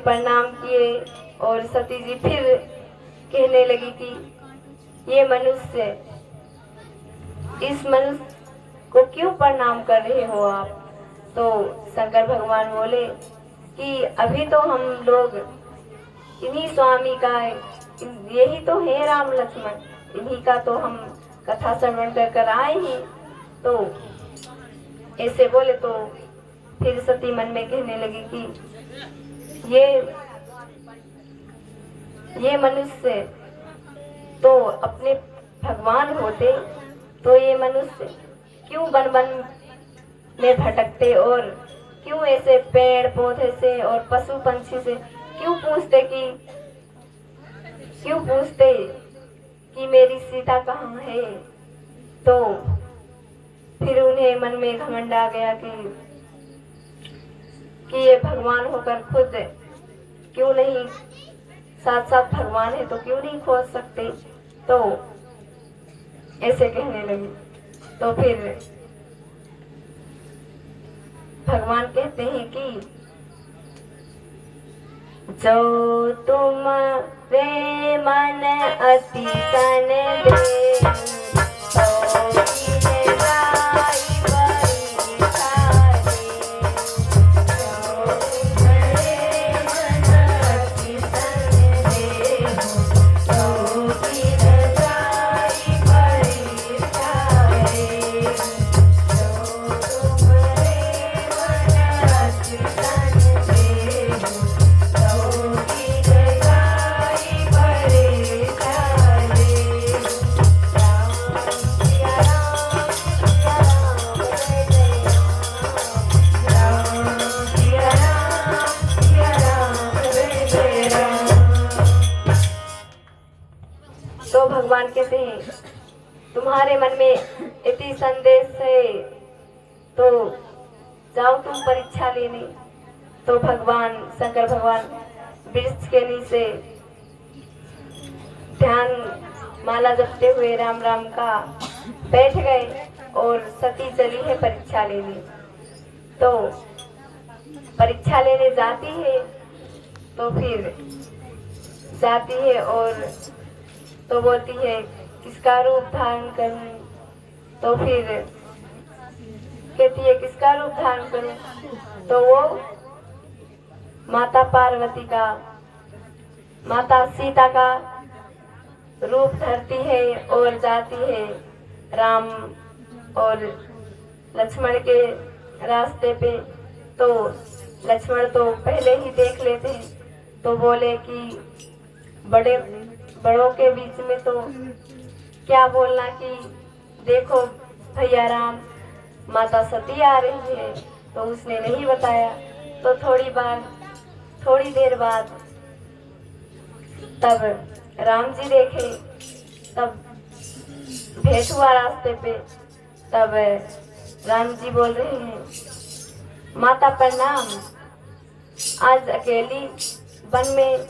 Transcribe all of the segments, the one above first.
प्रणाम किए और सती जी फिर कहने लगी कि ये मनुष्य, इस मनुष्य को क्यों प्रणाम कर रहे हो आप? तो शंकर भगवान बोले कि अभी तो हम लोग इन्हीं स्वामी का यही तो है राम लक्ष्मण, इन्हीं का तो हम कथा श्रवण कर आए हैं। तो ऐसे बोले तो फिर सती मन में कहने लगी कि ये मनुष्य तो अपने भगवान होते तो ये मनुष्य क्यों वन वन में भटकते और क्यों ऐसे पेड़ पौधे से और पशु पंछी से क्यों पूछते कि मेरी सीता कहाँ है? तो फिर उन्हें मन में घमंड आ गया कि ये भगवान होकर खुद क्यों नहीं, साथ साथ भगवान है तो क्यों नहीं खोज सकते? तो ऐसे कहने लगी। तो फिर भगवान कहते हैं कि जो तुम रे मन अति सन दे तो भगवान कहते हैं तुम्हारे मन में इति संदेश है तो जाओ तुम परीक्षा लेने। तो भगवान शंकर भगवान वृक्ष के नीचे ध्यान माला जपते हुए राम राम का बैठ गए और सती चली है परीक्षा लेने। तो परीक्षा लेने जाती है तो फिर जाती है और तो बोलती है किसका रूप धारण करूं? तो फिर कहती है किसका रूप धारण करूं? तो वो माता पार्वती का, माता सीता का रूप धरती है और जाती है राम और लक्ष्मण के रास्ते पे। तो लक्ष्मण तो पहले ही देख लेते हैं तो बोले कि बड़ों के बीच में तो क्या बोलना कि देखो भैया राम, माता सती आ रही है। तो उसने नहीं बताया। तो थोड़ी देर बाद तब राम जी देखे, तब भेंट हुआ रास्ते पे। तब राम जी बोल रहे हैं माता प्रणाम, आज अकेली वन में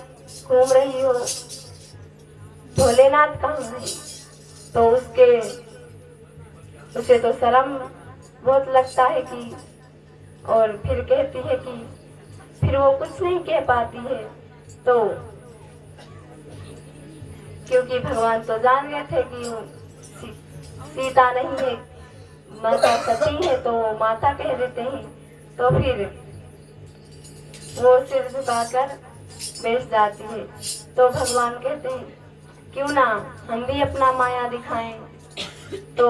घूम रही हो, भोलेनाथ कहाँ है? तो उसे तो शर्म बहुत लगता है कि, और फिर कहती है कि फिर वो कुछ नहीं कह पाती है। तो क्योंकि भगवान तो जान गए थे कि वो सीता नहीं है, माता सती है, तो वो माता कह देते हैं। तो फिर वो सिर झुकाकर बैठ जाती है। तो भगवान कहते हैं क्यों ना हम भी अपना माया दिखाएं। तो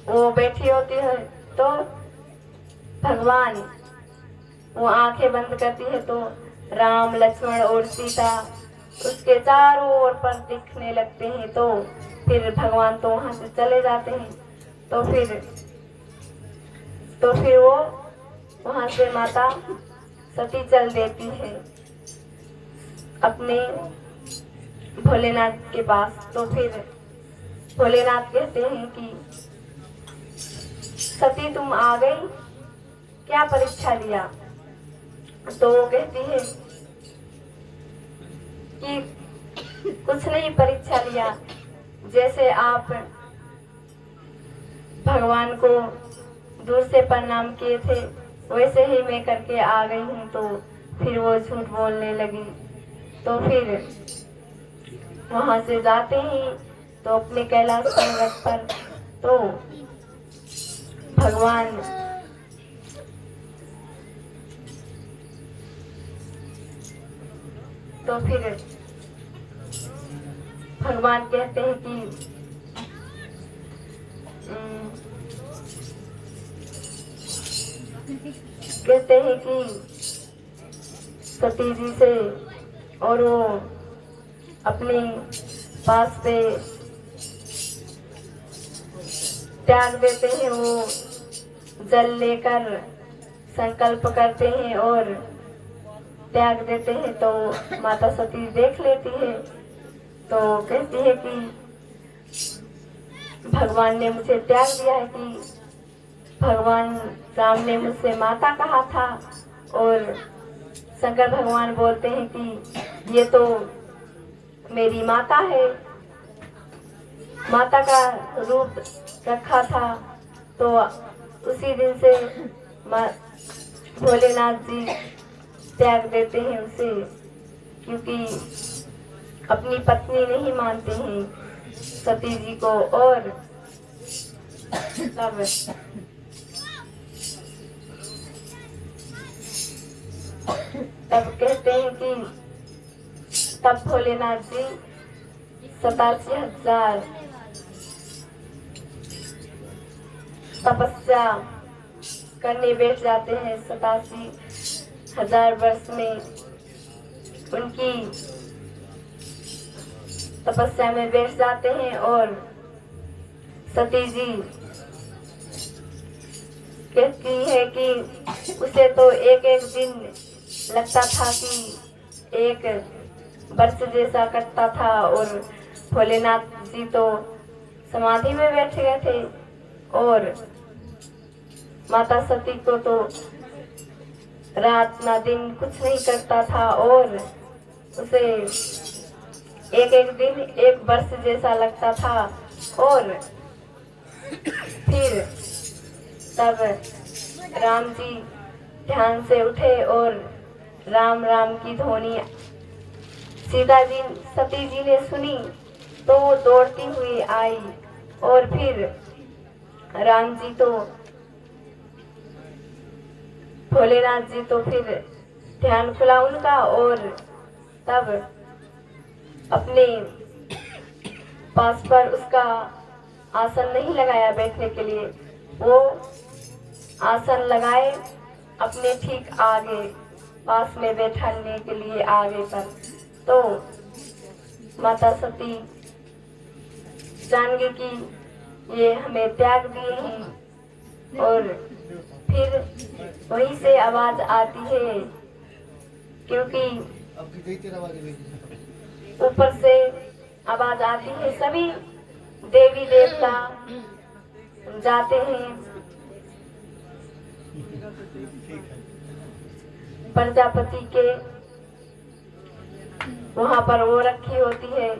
वो बैठी होती है तो भगवान वो आंखें बंद करती है तो राम लक्ष्मण और सीता उसके चारों ओर पर दिखने लगते हैं। तो फिर भगवान तो वहां से चले जाते हैं। तो फिर वो वहां से माता सती चल देती है अपने भोलेनाथ के पास। तो फिर भोलेनाथ कहते हैं कि सती तुम आ गई, क्या परीक्षा लिया? तो वो कहती है कि कुछ नहीं परीक्षा लिया, जैसे आप भगवान को दूर से प्रणाम किए थे वैसे ही मैं करके आ गई हूँ। तो फिर वो झूठ बोलने लगी। तो फिर वहां से जाते ही तो अपने कैलाश पर्वत पर तो भगवान तो फिर भगवान कहते हैं कि कहते हैं कि सती जी से, और वो अपने पास पे त्याग देते हैं। वो जल लेकर संकल्प करते हैं और त्याग देते हैं। तो माता सती देख लेती है तो कहती है कि भगवान ने मुझे त्याग दिया है, कि भगवान राम ने मुझसे माता कहा था। और शंकर भगवान बोलते हैं कि ये तो मेरी माता है, माता का रूप रखा था। तो उसी दिन से भोलेनाथ जी त्याग देते हैं उसे, क्योंकि अपनी पत्नी नहीं मानते हैं सती जी को। और तब कहते हैं कि तब भोलेनाथ जी 87,000 तपस्या करने बैठ जाते हैं। 87,000 वर्ष में उनकी तपस्या में बैठ जाते हैं। और सती जी कहती है कि उसे तो एक एक दिन लगता था कि एक वर्ष जैसा कटता था। और भोलेनाथ जी तो समाधि में बैठ गए थे। और माता सती को तो रात ना दिन कुछ नहीं करता था, और उसे एक एक दिन एक वर्ष जैसा लगता था। और फिर तब राम जी ध्यान से उठे और राम राम की ध्वनि सती जी ने सुनी तो वो दौड़ती हुई आई। और फिर राम जी तो भोलेनाथ जी तो फिर ध्यान खुला उनका, और तब अपने पास पर उसका आसन नहीं लगाया बैठने के लिए, वो आसन लगाए अपने ठीक आगे पास में बैठाने के लिए आगे पर। तो माता सती जान गई कि ये हमें त्याग दिए हैं। और फिर वहीं से आवाज आती है, क्योंकि ऊपर से आवाज आती है। सभी देवी देवता जाते हैं प्रजापति के, वहां पर वो रखी होती है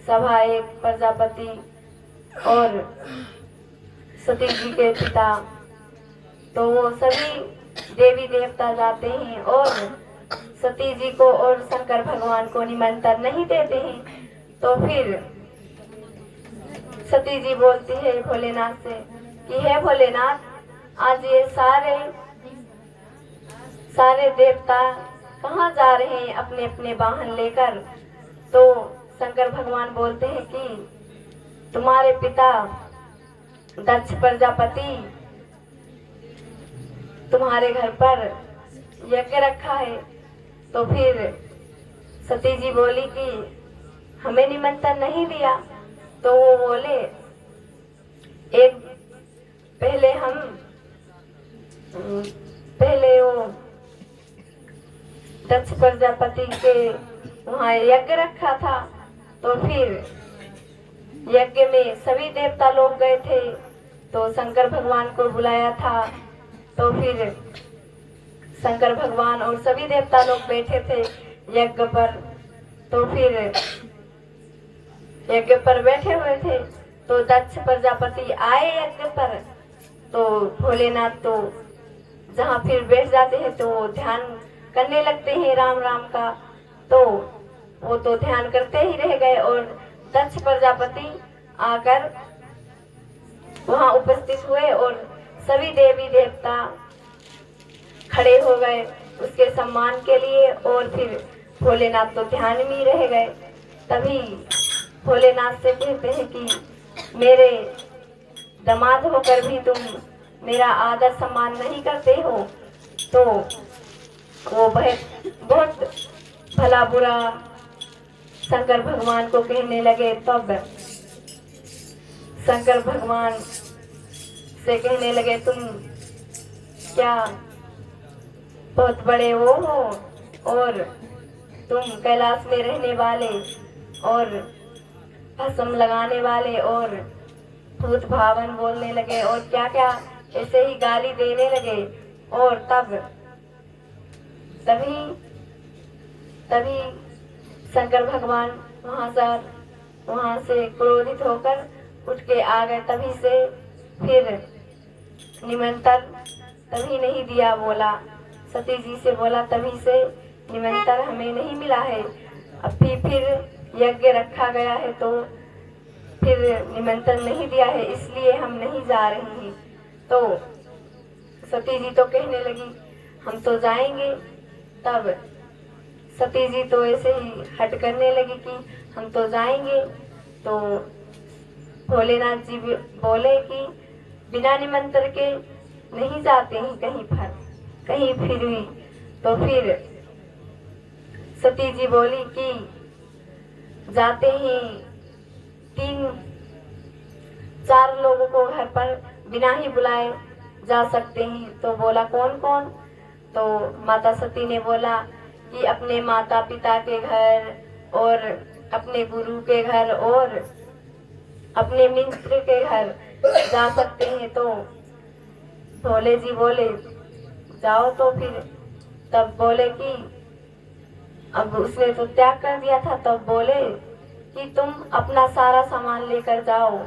सभा, एक प्रजापति और सती जी के पिता। तो वो सभी देवी देवता जाते हैं और सती जी को और शंकर भगवान को निमंत्रण नहीं देते हैं। तो फिर सती जी बोलती है भोलेनाथ से कि हे भोलेनाथ, आज ये सारे देवता कहाँ जा रहे हैं अपने अपने वाहन लेकर। तो शंकर भगवान बोलते हैं कि तुम्हारे पिता दक्ष प्रजापति तुम्हारे घर पर यज्ञ रखा है। तो फिर सती जी बोली कि हमें निमंत्रण नहीं दिया। तो वो बोले एक पहले वो दक्ष प्रजापति के वहाँ यज्ञ रखा था। तो फिर यज्ञ में सभी देवता लोग गए थे, तो शंकर भगवान को बुलाया था। तो फिर शंकर भगवान और सभी देवता लोग बैठे थे यज्ञ पर। तो फिर यज्ञ पर बैठे हुए थे, तो दक्ष प्रजापति आए यज्ञ पर। तो भोलेनाथ तो जहाँ फिर बैठ जाते हैं तो ध्यान करने लगते हैं राम राम का। तो वो तो ध्यान करते ही रह गए और दक्ष प्रजापति आकर वहां उपस्थित हुए और सभी देवी देवता खड़े हो गए उसके सम्मान के लिए। और फिर भोलेनाथ तो ध्यान में ही रह गए। तभी भोलेनाथ से कहते हैं कि मेरे दामाद होकर भी तुम मेरा आदर सम्मान नहीं करते हो। तो वो बहुत भला बुरा शंकर भगवान को कहने लगे। तब शंकर भगवान से कहने लगे तुम क्या बहुत बड़े वो हो और तुम कैलाश में रहने वाले और भस्म लगाने वाले और भूत भावन बोलने लगे और क्या क्या ऐसे ही गाली देने लगे। और तभी तभी शंकर भगवान वहां से क्रोधित होकर उठ के आ गए। तभी से फिर निमंत्रण तभी नहीं दिया। बोला सती जी से बोला तभी से निमंत्रण हमें नहीं मिला है। अब भी फिर यज्ञ रखा गया है तो फिर निमंत्रण नहीं दिया है इसलिए हम नहीं जा रहे हैं। तो सती जी तो कहने लगी हम तो जाएंगे। तब सती जी तो ऐसे ही हट करने लगी कि हम तो जाएंगे। तो भोलेनाथ जी बोले कि बिना निमंत्रण के नहीं जाते हैं कहीं फिर भी। तो फिर सती जी बोली कि जाते ही 3-4 लोगों को घर पर बिना ही बुलाए जा सकते हैं। तो बोला कौन कौन। तो माता सती ने बोला कि अपने माता पिता के घर और अपने गुरु के घर और अपने मित्र के घर जा सकते हैं। तो भोले जी बोले जाओ। तो फिर तब बोले कि अब उसने तो त्याग कर दिया था। तब बोले कि तुम अपना सारा सामान लेकर जाओ।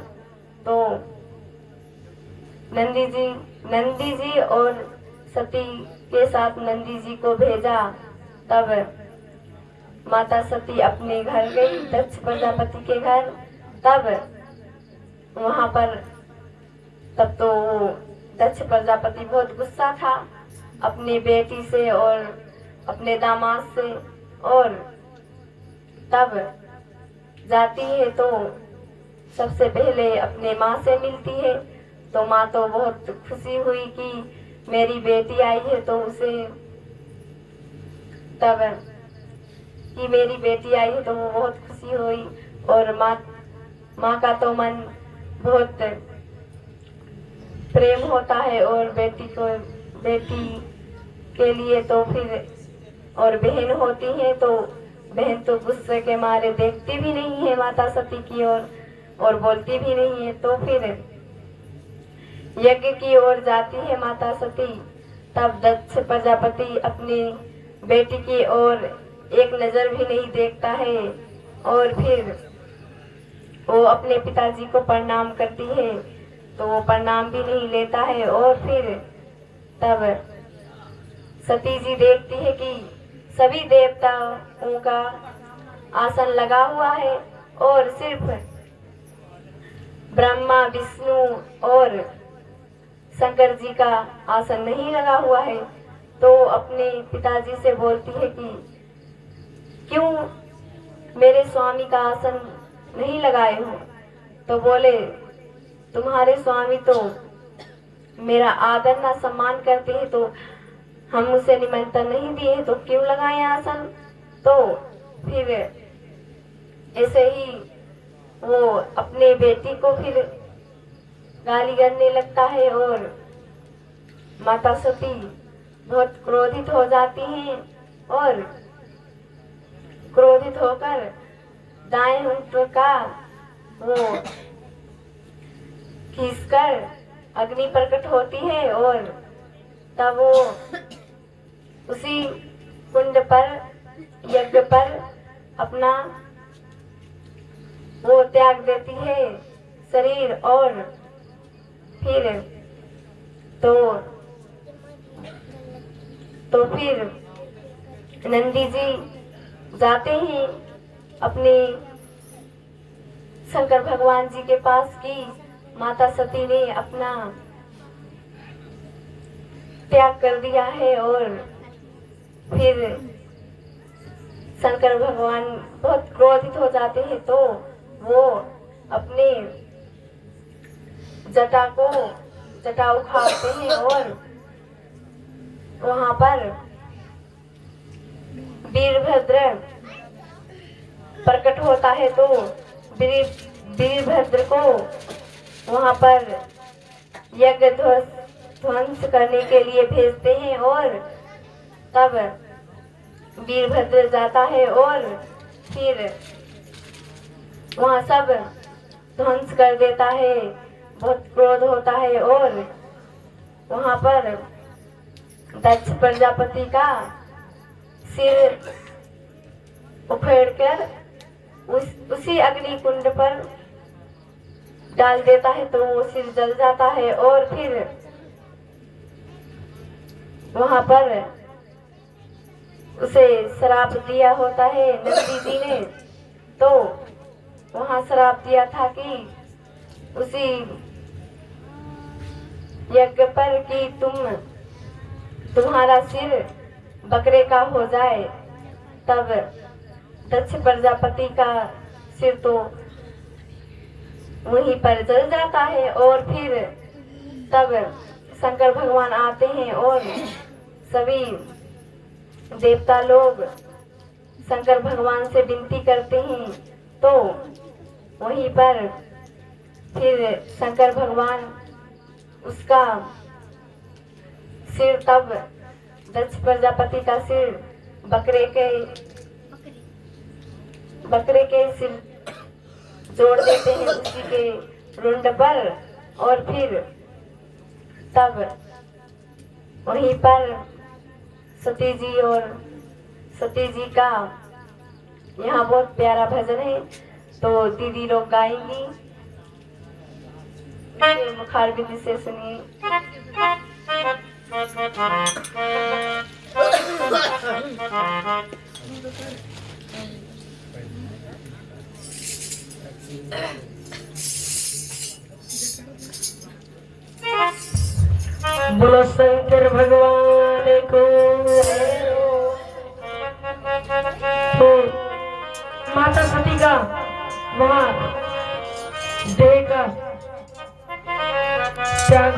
तो नंदी जी और सती के साथ नंदी जी को भेजा। तब माता सती अपने घर गई दक्ष प्रजापति के घर। तब वहां पर तब तो दक्ष प्रजापति बहुत गुस्सा था अपनी बेटी से और अपने दामाद से। और तब जाती है तो सबसे पहले अपने माँ से मिलती है। तो माँ तो बहुत खुशी हुई कि मेरी बेटी आई है। तो उसे तब कि मेरी बेटी आई है तो वो बहुत खुशी हुई। और माँ का तो मन बहुत प्रेम होता है और बेटी के लिए। तो फिर और बहन होती है तो बहन तो गुस्से के मारे देखती भी नहीं है माता सती की और बोलती भी नहीं है। तो फिर यज्ञ की ओर जाती है माता सती। तब दक्ष प्रजापति अपनी बेटी की ओर एक नजर भी नहीं देखता है। और फिर वो अपने पिताजी को प्रणाम करती है तो वो प्रणाम भी नहीं लेता है। और फिर तब सती जी देखती है कि सभी देवताओं का आसन लगा हुआ है और सिर्फ ब्रह्मा विष्णु और शंकर जी का आसन नहीं लगा हुआ है। तो अपने पिताजी से बोलती है कि क्यों मेरे स्वामी का आसन नहीं लगाए हो। तो बोले तुम्हारे स्वामी तो मेरा आदर ना सम्मान करते हैं तो हम उसे निमंत्रण नहीं दिए तो क्यों लगाए आसन। तो फिर ऐसे ही वो अपने बेटी को फिर गाली करने लगता है और माता सती बहुत क्रोधित हो जाती हैं और क्रोधित होकर दाएं हाथ का वो खींचकर अग्नि प्रकट होती है। और तब वो उसी कुंड पर यज्ञ पर अपना वो त्याग देती है शरीर। और फिर तो फिर नंदी जी जाते हैं अपने शंकर भगवान जी के पास कि माता सती ने अपना त्याग कर दिया है। और फिर शंकर भगवान बहुत क्रोधित हो जाते हैं, तो वो अपने जटा उखाड़ते हैं और वहां पर वीरभद्र प्रकट होता है। तो वीरभद्र को वहां पर यज्ञ ध्वंस करने के लिए भेजते हैं। और तब वीरभद्र जाता है और फिर वहां सब ध्वंस कर देता है। बहुत क्रोध होता है और वहां पर दक्ष प्रजापति का सिर उखेड़कर उसी अग्नि कुंड पर डाल देता है, तो वो सिर जल जाता है। और फिर वहां पर उसे श्राप दिया होता है नंदी जी ने। तो वहां श्राप दिया था कि उसी यज्ञ पर कि तुम्हारा सिर बकरे का हो जाए। तब दक्ष प्रजापति का सिर तो वहीं पर जल जाता है। और फिर तब शंकर भगवान आते हैं और सभी देवता लोग शंकर भगवान से विनती करते हैं। तो वहीं पर फिर शंकर भगवान उसका सिर, तब दक्ष प्रजापति का सिर बकरे के सिर जोड़ देते हैं उसी के रुंड पर। और फिर तब वहीं पर सती जी और सती जी का यहाँ बहुत प्यारा भजन है, तो दीदी लोग गाएंगी, मुखार बिंदी से सुनिए। बोलो शंकर भगवान को। तो माता सती का वहां देह का त्याग